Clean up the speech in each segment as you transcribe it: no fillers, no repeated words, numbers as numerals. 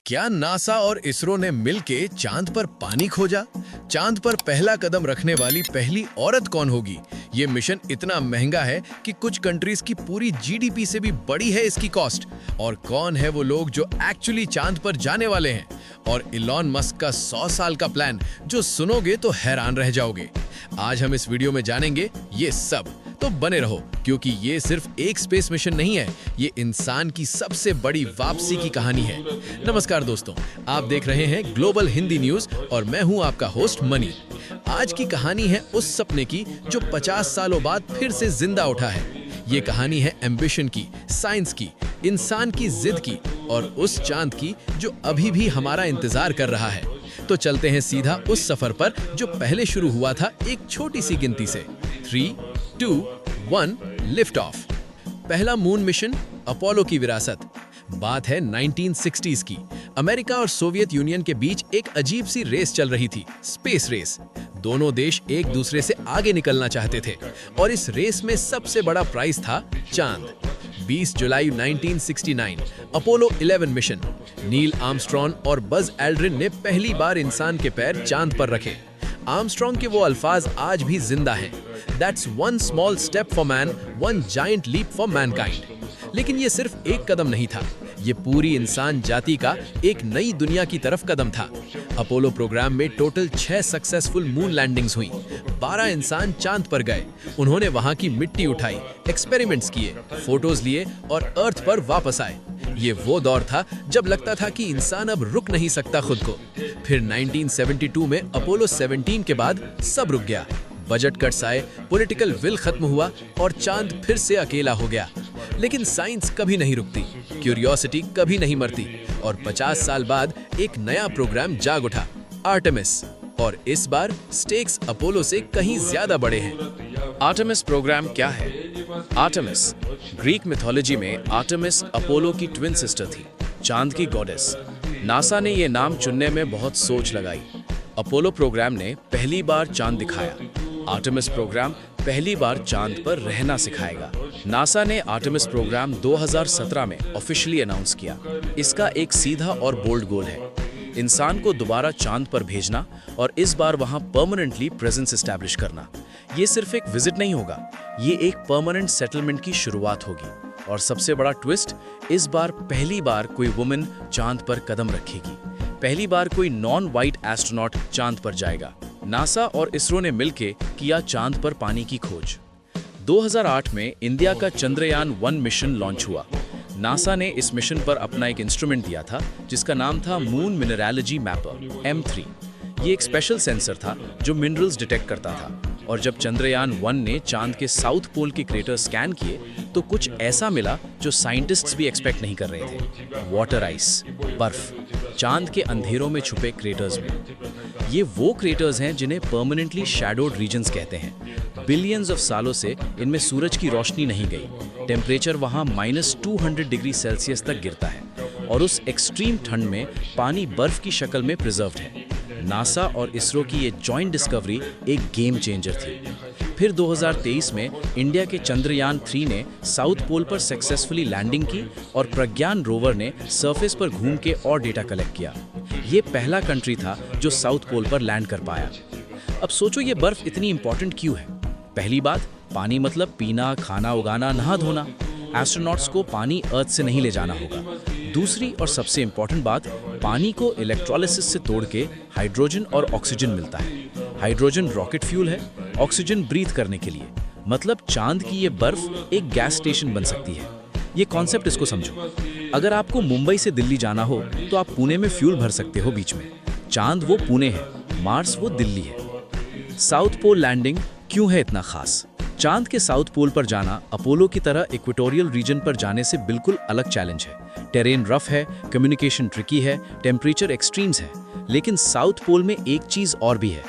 क्या नासा और इसरो ने मिलके चांद पर पानी खोजा? चांद पर पहला कदम रखने वाली पहली औरत कौन होगी? ये मिशन इतना महंगा है कि कुछ कंट्रीज की पूरी जीडीपी से भी बड़ी है इसकी कॉस्ट। और कौन है वो लोग जो एक्चुअली चांद पर जाने वाले हैं? और इलॉन मस्क का 100 साल का प्लान जो सुनोगे तो हैरान रह जाओगे। आज हम इस वीडियो में जानेंगे ये सब, तो बने रहो क्योंकि ये सिर्फ एक स्पेस मिशन नहीं है, ये इंसान की सबसे बड़ी वापसी की कहानी है। नमस्कार दोस्तों, आप देख रहे हैं ग्लोबल हिंदी न्यूज और मैं हूं आपका होस्ट मनी। आज की कहानी है उस सपने की जो 50 सालों बाद फिर से जिंदा उठा है। ये कहानी है एम्बिशन की, साइंस की, इंसान की जिद की और उस चांद की जो अभी भी हमारा इंतजार कर रहा है। तो चलते हैं सीधा उस सफर पर जो पहले शुरू हुआ था एक छोटी सी गिनती से। 3, 2, 1 लिफ्ट ऑफ। पहला मून मिशन, अपोलो की विरासत। बात है 1960s की। अमेरिका और सोवियत यूनियन के बीच एक अजीब सी रेस चल रही थी, स्पेस रेस। दोनों देश एक दूसरे से आगे निकलना चाहते थे और इस रेस में सबसे बड़ा प्राइज था चांद। 20 जुलाई 1969 अपोलो 11 मिशन। नील आर्मस्ट्रॉन्ग और बज एल्ड्रिन ने पहली बार इंसान के पैर चांद पर रखे। आर्मस्ट्रॉन्ग के वो अल्फाज आज भी जिंदा हैं। That's one small step for man, one giant leap for mankind। लेकिन ये सिर्फ एक कदम नहीं था, ये पूरी इंसान जाति का एक नई दुनिया की तरफ कदम था। अपोलो प्रोग्राम में टोटल 6 सक्सेसफुल मून लैंडिंग्स हुई। 12 इंसान चांद पर गए। उन्होंने वहां की मिट्टी उठाई, एक्सपेरिमेंट्स किए, फोटोज लिए और अर्थ पर वापस आए। ये वो दौर था जब लगता था कि इंसान अब रुक नहीं सकता खुद को। फिर 1972 में अपोलो 17 के बाद सब रुक गया। बजट कट्स आए, पॉलिटिकल विल खत्म हुआ और चांद फिर से अकेला हो गया। लेकिन साइंस कभी नहीं रुकती, क्यूरियोसिटी कभी नहीं मरती और 50 साल बाद एक नया प्रोग्राम जाग उठा, आर्टेमिस। और इस बार स्टेक्स अपोलो से कहीं ज्यादा बड़े हैं। आर्टेमिस प्रोग्राम क्या है? आर्टेमिस ग्रीक मिथोलॉजी में आर्टेमिस अपोलो की ट्विन सिस्टर थी, चांद की गॉडेस। नासा ने ये नाम चुनने में बहुत सोच लगाई। अपोलो प्रोग्राम ने पहली बार चांद दिखाया। आर्टेमिस प्रोग्राम पहली बार चांद पर रहना सिखाएगा। नासा ने आर्टेमिस प्रोग्राम 2017 में ऑफिशियली अनाउंस किया। इसका एक सीधा और बोल्ड गोल है, इंसान को दोबारा चांद पर भेजना और इस बार वहां परमानेंटली प्रेजेंस एस्टैब्लिश करना। ये सिर्फ एक विजिट नहीं होगा, ये एक परमानेंट सेटलमेंट की शुरुआत होगी। और सबसे बड़ा ट्विस्ट, इस बार पहली बार कोई वुमेन चांद पर कदम रखेगी। पहली बार कोई नॉन वाइट एस्ट्रोनॉट चांद पर जाएगा। नासा और इसरो ने मिलकर किया चांद पर पानी की खोज। 2008 में इंडिया का चंद्रयान 1 मिशन लॉन्च हुआ। नासा ने इस मिशन पर अपना एक इंस्ट्रूमेंट दिया था जिसका नाम था मून मिनरलॉजी मैपर M3। ये एक स्पेशल सेंसर था जो मिनरल्स डिटेक्ट करता था। और जब चंद्रयान 1 ने चांद के साउथ पोल के क्रेटर स्कैन किए तो कुछ ऐसा मिला जो साइंटिस्ट्स भी एक्सपेक्ट नहीं कर रहे थे। वाटर आइस, बर्फ, चांद के अंधेरों में छुपे क्रेटर्स में। ये वो क्रेटर्स हैं जिन्हें परमानेंटली शैडोड रीजन्स कहते हैं। बिलियंस ऑफ सालों से इनमें सूरज की रोशनी नहीं गई। टेम्परेचर वहाँ -200 डिग्री सेल्सियस तक गिरता है और उस एक्सट्रीम ठंड में पानी बर्फ की शक्ल में प्रिजर्व्ड है। नासा और इसरो की ये जॉइंट डिस्कवरी एक गेम चेंजर थी। फिर 2023 में इंडिया के चंद्रयान 3 ने साउथ पोल पर सक्सेसफुली लैंडिंग की और प्रज्ञान रोवर ने सरफेस पर घूम के और डेटा कलेक्ट किया। ये पहला कंट्री था जो साउथ पोल पर लैंड कर पाया। अब सोचो ये बर्फ इतनी इंपॉर्टेंट क्यों है? पहली बात, पानी मतलब पीना, खाना उगाना, नहा धोना। एस्ट्रोनॉट्स को पानी अर्थ से नहीं ले जाना होगा। दूसरी और सबसे इंपॉर्टेंट बात, पानी को इलेक्ट्रोलिसिस से तोड़ के हाइड्रोजन और ऑक्सीजन मिलता है। हाइड्रोजन रॉकेट फ्यूल है, ऑक्सीजन ब्रीथ करने के लिए। मतलब चांद की ये बर्फ एक गैस स्टेशन बन सकती है। ये कॉन्सेप्ट इसको समझो। अगर आपको मुंबई से दिल्ली जाना हो तो आप पुणे में फ्यूल भर सकते हो बीच में। चांद वो पुणे है, मार्स वो दिल्ली है। साउथ पोल लैंडिंग क्यों है इतना खास? चांद के साउथ पोल पर जाना अपोलो की तरह इक्वेटोरियल रीजन पर जाने से बिल्कुल अलग चैलेंज है। टेरेन रफ है, कम्युनिकेशन ट्रिकी है, टेम्परेचर एक्सट्रीम्स है। लेकिन साउथ पोल में एक चीज और भी है,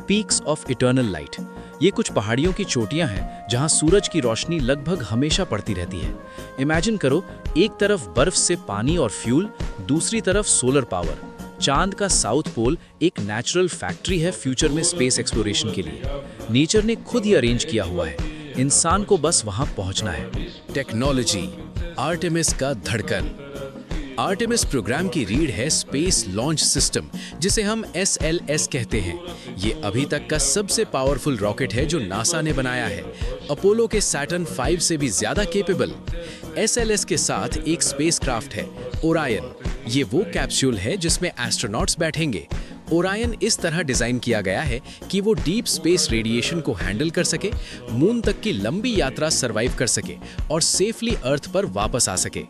पीक्स ऑफ इटर्नल लाइट। ये कुछ पहाड़ियों की चोटियां हैं जहां सूरज की रोशनी लगभग हमेशा पड़ती रहती है। इमेजिन करो, एक तरफ बर्फ से पानी और फ्यूल, दूसरी तरफ सोलर पावर। चांद का साउथ पोल एक नेचुरल फैक्ट्री है फ्यूचर में स्पेस एक्सप्लोरेशन के लिए। नेचर ने खुद ही अरेंज किया हुआ है, इंसान को बस वहां पहुंचना है। टेक्नोलॉजी, आर्टेमिस का धड़कन। आर्टेमिस प्रोग्राम की रीढ़ है स्पेस लॉन्च सिस्टम, जिसे हम SLS कहते हैं। ये अभी तक का सबसे पावरफुल रॉकेट है जो नासा ने बनाया है, अपोलो के सैटर्न 5 से भी ज्यादा केपेबल। SLS के साथ एक स्पेसक्राफ्ट है, ओरायन। ये वो कैप्सूल है जिसमें एस्ट्रोनॉट्स बैठेंगे। ओरायन इस तरह डिजाइन किया गया है कि वो डीप स्पेस रेडिएशन को हैंडल कर सके, मून तक की लंबी यात्रा सरवाइव कर सके और सेफली अर्थ पर वापस आ सके।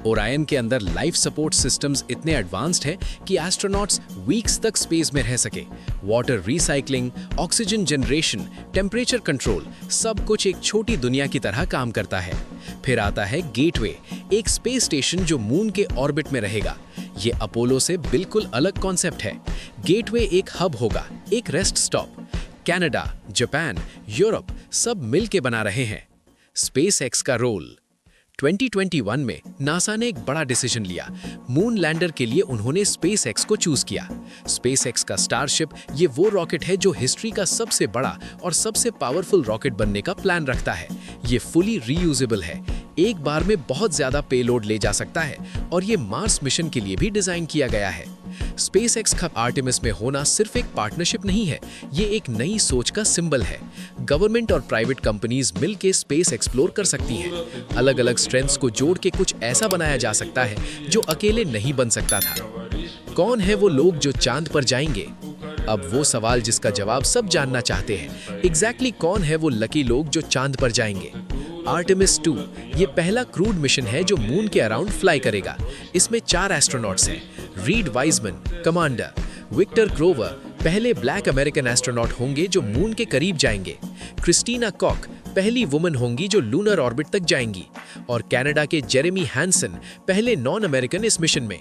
ओरायन के अंदर लाइफ सपोर्ट सिस्टम्स इतने एडवांस्ड हैं कि एस्ट्रोनॉट्स वीक्स तक स्पेस में रह सके। Water recycling, oxygen generation, temperature control, सब कुछ एक छोटी दुनिया की तरह काम करता है। फिर आता है गेटवे, एक स्पेस स्टेशन जो मून के ऑर्बिट में रहेगा। ये अपोलो से बिल्कुल अलग कॉन्सेप्ट है। गेटवे एक हब होगा, एक rest stop. Canada, Japan, Europe सब मिलके बना रहे हैं। स्पेसएक्स का रोल। 2021 में नासा ने एक बड़ा डिसीजन लिया। मून लैंडर के लिए उन्होंने स्पेसएक्स को चूज किया। स्पेसएक्स का स्टारशिप ये वो रॉकेट है जो हिस्ट्री का सबसे बड़ा और सबसे पावरफुल रॉकेट बनने का प्लान रखता है। ये फुली रीयूजेबल है, एक बार में बहुत ज्यादा पेलोड ले जा सकता है और ये मार्स मिशन के लिए भी डिजाइन किया गया है। स्पेसएक्स का आर्टेमिस में होना सिर्फ एक पार्टनरशिप नहीं है, ये एक नई सोच का सिंबल है। गवर्नमेंट और प्राइवेट कंपनीज मिलके स्पेस एक्सप्लोर कर सकती हैं। अलग-अलग स्ट्रेंथ्स को जोड़ के कुछ ऐसा बनाया जा सकता है जो अकेले नहीं बन सकता था। कौन है वो लोग जो चांद पर जाएंगे? अब वो सवाल जिसका जवाब सब जानना चाहते हैं। एग्जैक्टली कौन है वो लकी लोग जो चांद पर जाएंगे? आर्टेमिस 2 ये पहला क्रूड मिशन है जो मून के अराउंड फ्लाई करेगा। इसमें 4 एस्ट्रोनॉट्स हैं। Reid Wiseman commander, Victor Grover पहले ब्लैक अमेरिकन एस्ट्रोनॉट होंगे जो मून के करीब जाएंगे। क्रिस्टीना कॉक पहली वुमन होंगी जो लूनर ऑर्बिट तक जाएंगी और कनाडा के जेरेमी हैंसन पहले नॉन अमेरिकन इस मिशन में।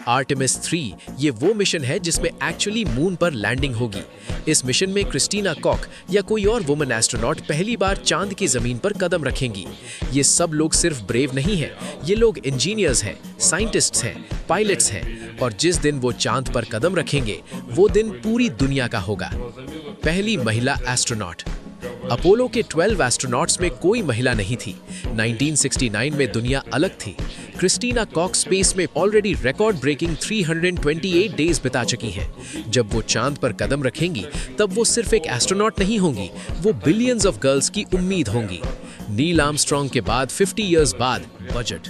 आर्टेमिस 3 ये वो मिशन है जिसमें एक्चुअली मून पर लैंडिंग होगी। इस मिशन में क्रिस्टीना कॉक या कोई और वुमन एस्ट्रोनॉट पहली बार चांद की जमीन पर कदम रखेंगी। ये सब लोग सिर्फ ब्रेव नहीं हैं, ये लोग इंजीनियर्स हैं, साइंटिस्ट्स हैं, पायलट्स हैं और जिस दिन वो चांद पर कदम रखेंगे वो दिन पूरी दुनिया का होगा। पहली महिला एस्ट्रोनॉट। अपोलो के 12 एस्ट्रोनॉट्स में कोई महिला नहीं थी। 1969 में दुनिया अलग थी। क्रिस्टीना कॉक स्पेस में ऑलरेडी रिकॉर्ड ब्रेकिंग 328 डेज बिता चुकी हैं। जब वो चांद पर कदम रखेंगी तब वो सिर्फ एक एस्ट्रोनॉट नहीं होंगी, वो बिलियंस ऑफ गर्ल्स की उम्मीद होंगी। नील आर्मस्ट्रॉन्ग के बाद 50 इयर्स बाद बजट।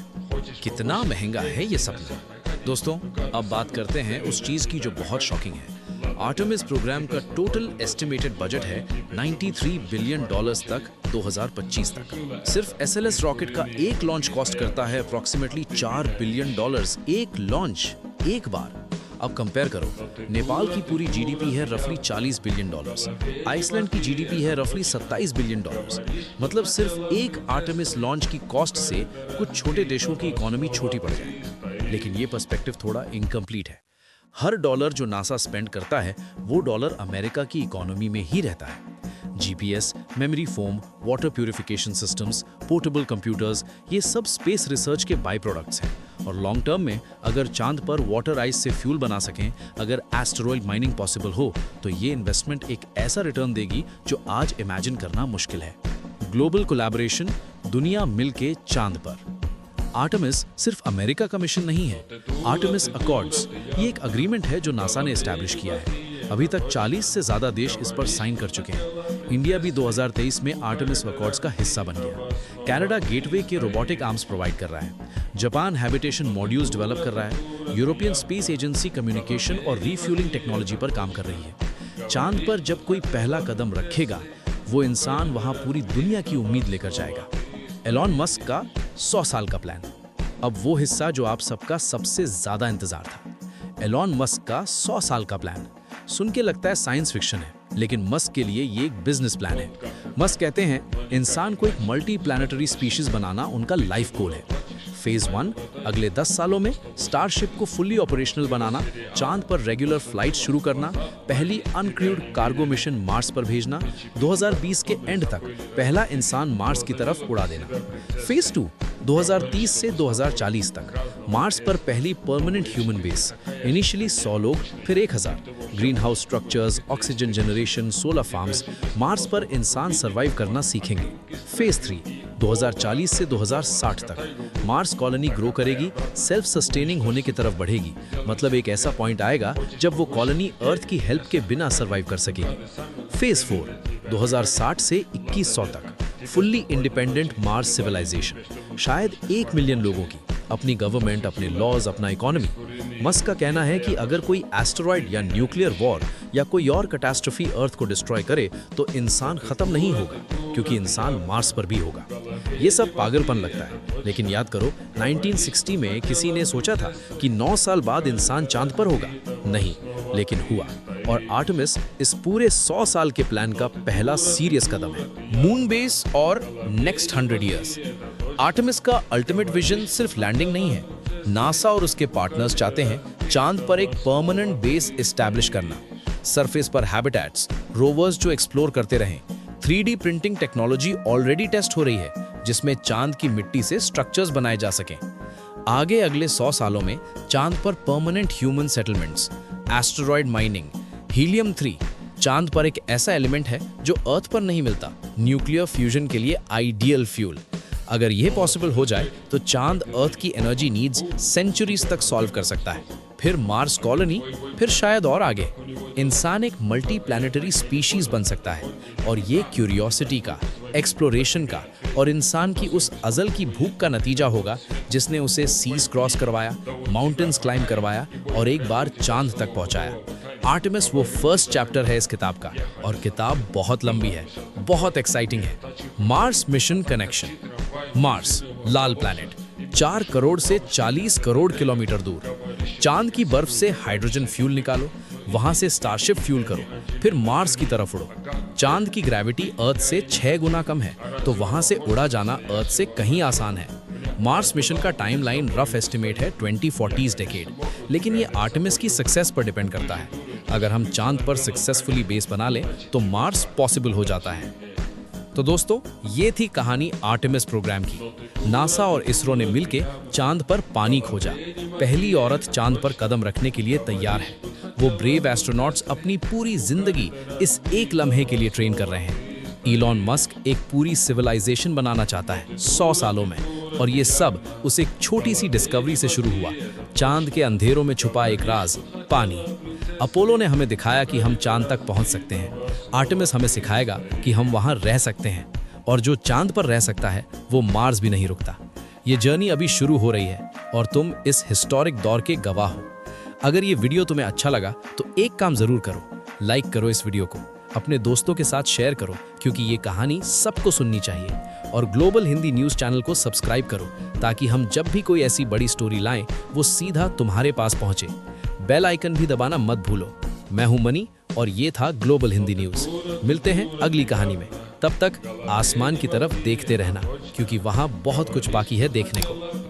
कितना महंगा है ये सपना। दोस्तों, अब बात करते हैं उस चीज की जो बहुत शॉकिंग है। आर्टेमिस प्रोग्राम का टोटल एस्टिमेटेड बजट है $93 बिलियन तक 2025 तक। सिर्फ SLS रॉकेट का एक लॉन्च कॉस्ट करता है अप्रॉक्सीमेटली $4 बिलियन। एक लॉन्च, एक बार। अब कंपेयर करो, नेपाल की पूरी GDP है रफली $40 बिलियन, आइसलैंड की GDP है रफली $27 बिलियन। मतलब सिर्फ एक आर्टेमिस लॉन्च की कॉस्ट से कुछ छोटे देशों की इकोनॉमी छोटी पड़ जाए। लेकिन ये पर्सपेक्टिव थोड़ा इनकम्प्लीट है। हर डॉलर जो नासा स्पेंड करता है वो डॉलर अमेरिका की इकोनॉमी में ही रहता है। GPS, memory foam, water purification systems, portable computers, ये सब स्पेस रिसर्च के बाई प्रोडक्ट्स हैं। और लॉन्ग टर्म में अगर चांद पर वाटर आइस से फ्यूल बना सकें, अगर एस्टेरॉयड माइनिंग पॉसिबल हो, तो ये इन्वेस्टमेंट एक ऐसा रिटर्न देगी जो आज इमेजिन करना मुश्किल है। ग्लोबल कोलैबोरेशन, दुनिया मिलके चांद पर। आर्टेमिस सिर्फ अमेरिका का मिशन नहीं है। आर्टेमिस अकॉर्ड्स ये एक अग्रीमेंट है जो नासा ने एस्टैब्लिश किया है। अभी तक 40 से ज्यादा देश इस पर साइन कर चुके हैं। इंडिया भी 2023 में आर्टेमिस अकॉर्ड्स का हिस्सा बन गया। कनाडा गेटवे के रोबोटिक आर्म्स प्रोवाइड कर रहा है। जापान हैबिटेशन मॉड्यूल्स डेवलप कर रहा है। यूरोपियन स्पेस एजेंसी कम्युनिकेशन और रीफ्यूलिंग टेक्नोलॉजी पर काम कर रही है। चांद पर जब कोई पहला कदम रखेगा, वो इंसान वहां पूरी दुनिया की उम्मीद लेकर जाएगा। एलॉन मस्क का 100 साल का प्लान। अब वो हिस्सा जो आप सबका सबसे ज्यादा इंतजार था। एलॉन मस्क का 100 साल का प्लान सुन के लगता है साइंस फिक्शन है, लेकिन मस्क के लिए ये एक बिजनेस प्लान है। मस्क कहते हैं इंसान को एक मल्टी प्लैनेटरी स्पीशीज बनाना उनका लाइफ गोल है। फेज 1 अगले 10 सालों में स्टारशिप को फुल्ली ऑपरेशनल बनाना, चांद पर रेगुलर फ्लाइट शुरू करना, पहली अनक्रूड कार्गो मिशन मार्स पर भेजना, 2020 के एंड तक पहला इंसान मार्स की तरफ उड़ा देना। फेज 2 2030 से 2040 तक मार्स पर पहली परमानेंट ह्यूमन बेस, इनिशियली 100 लोग, फिर 1000, green house structures, oxygen generation, solar farms, Mars पर इंसान सर्वाइव करना सीखेंगे। फेज 3 2040 से 2060 तक मार्स कॉलोनी ग्रो करेगी, सेल्फ सस्टेनिंग होने की तरफ बढ़ेगी। मतलब एक ऐसा पॉइंट आएगा जब वो कॉलोनी अर्थ की हेल्प के बिना सरवाइव कर सकेगी। फेज 4 2060 से 2100 तक फुल्ली इंडिपेंडेंट मार्स सिविलाइजेशन, शायद 1 मिलियन लोगों की, अपनी गवर्नमेंट, अपने लॉज, अपना इकोनॉमी। मस्क का कहना है कि अगर कोई एस्टेरॉयड या न्यूक्लियर वॉर या कोई और कैटास्ट्रोफी अर्थ को डिस्ट्रॉय करे तो इंसान खत्म नहीं होगा, क्योंकि इंसान मार्स पर भी होगा। ये सब पागलपन लगता है, लेकिन याद करो 1960 में किसी ने सोचा था कि 9 साल बाद इंसान चांद पर होगा? नहीं, लेकिन हुआ। और आर्टेमिस इस पूरे 100 साल के प्लान का पहला सीरियस कदम है। मून बेस और नेक्स्ट 100 इयर्स। आर्टेमिस का अल्टीमेट विजन सिर्फ लैंडिंग नहीं है। नासा और उसके पार्टनर्स चाहते हैं चांद पर एक परमानेंट बेस एस्टैब्लिश करना, सरफेस पर हैबिटेट्स, रोवर्स जो एक्सप्लोर करते रहें। 3D printing technology already test हो रही है, जिसमें चांद की मिट्टी से स्ट्रक्चर्स बनाए जा सकें। आगे अगले 100 सालों में चांद पर permanent human settlements, asteroid mining, helium 3 चांद पर एक ऐसा एलिमेंट है जो अर्थ पर नहीं मिलता, न्यूक्लियर फ्यूजन के लिए आइडियल फ्यूल। अगर यह पॉसिबल हो जाए तो चांद अर्थ की एनर्जी नीड्स सेंचुरीज तक सॉल्व कर सकता है। फिर मार्स कॉलोनी, फिर शायद और आगे इंसान एक मल्टी प्लैनेटरी स्पीशीज बन सकता है। और ये क्यूरियोसिटी का, एक्सप्लोरेशन का और इंसान की उस अजल की भूख का नतीजा होगा जिसने उसे सीज क्रॉस करवाया, माउंटेन्स क्लाइंब करवाया और एक बार चांद तक पहुंचाया। आर्टेमिस वो फर्स्ट चैप्टर है इस किताब का, और किताब बहुत लंबी है, बहुत एक्साइटिंग है। Mars mission connection. मार्स, लाल प्लैनेट, 4 करोड़ से 40 करोड़ किलोमीटर दूर। चांद की बर्फ से हाइड्रोजन फ्यूल निकालो, वहां से स्टारशिप फ्यूल करो, फिर मार्स की तरफ उड़ो। चांद की ग्रेविटी अर्थ से 6 गुना कम है, तो वहां से उड़ा जाना अर्थ से कहीं आसान है। मार्स मिशन का टाइमलाइन रफ एस्टिमेट है 2040 डेकेड, लेकिन ये आर्टेमिस की सक्सेस पर डिपेंड करता है। अगर हम चांद पर सक्सेसफुली बेस बना लें तो मार्स पॉसिबल हो जाता है। तो दोस्तों, ये थी कहानी आर्टेमिस प्रोग्राम की। नासा और इसरो ने मिलके चांद पर पानी खोजा। पहली औरत चांद पर कदम रखने के लिए तैयार है। वो ब्रेव एस्ट्रोनॉट्स अपनी पूरी जिंदगी इस एक लम्हे के लिए ट्रेन कर रहे हैं। इलॉन मस्क एक पूरी सिविलाइजेशन बनाना चाहता है 100 सालों में, और ये सब उस एक छोटी सी डिस्कवरी से शुरू हुआ। चांद के अंधेरों में छुपा एक राज, पानी। अपोलो ने हमें दिखाया कि हम चांद तक पहुंच सकते हैं। आर्टेमिस हमें सिखाएगा कि हम वहां रह सकते हैं, और जो चांद पर रह सकता है वो मार्स भी नहीं रुकता। ये जर्नी अभी शुरू हो रही है और तुम इस हिस्टोरिक दौर के गवाह हो। अगर ये वीडियो तुम्हें अच्छा लगा तो एक काम जरूर करो, लाइक करो इस वीडियो को, अपने दोस्तों के साथ शेयर करो, क्योंकि ये कहानी सबको सुननी चाहिए। और ग्लोबल हिंदी न्यूज़ चैनल को सब्सक्राइब करो, ताकि हम जब भी कोई ऐसी बड़ी स्टोरी लाएं वो सीधा तुम्हारे पास पहुंचे। बेल आइकन भी दबाना मत भूलो। मैं हूं मनी और ये था ग्लोबल हिंदी न्यूज़। मिलते हैं अगली कहानी में। तब तक आसमान की तरफ देखते रहना, क्योंकि वहां बहुत कुछ बाकी है देखने को।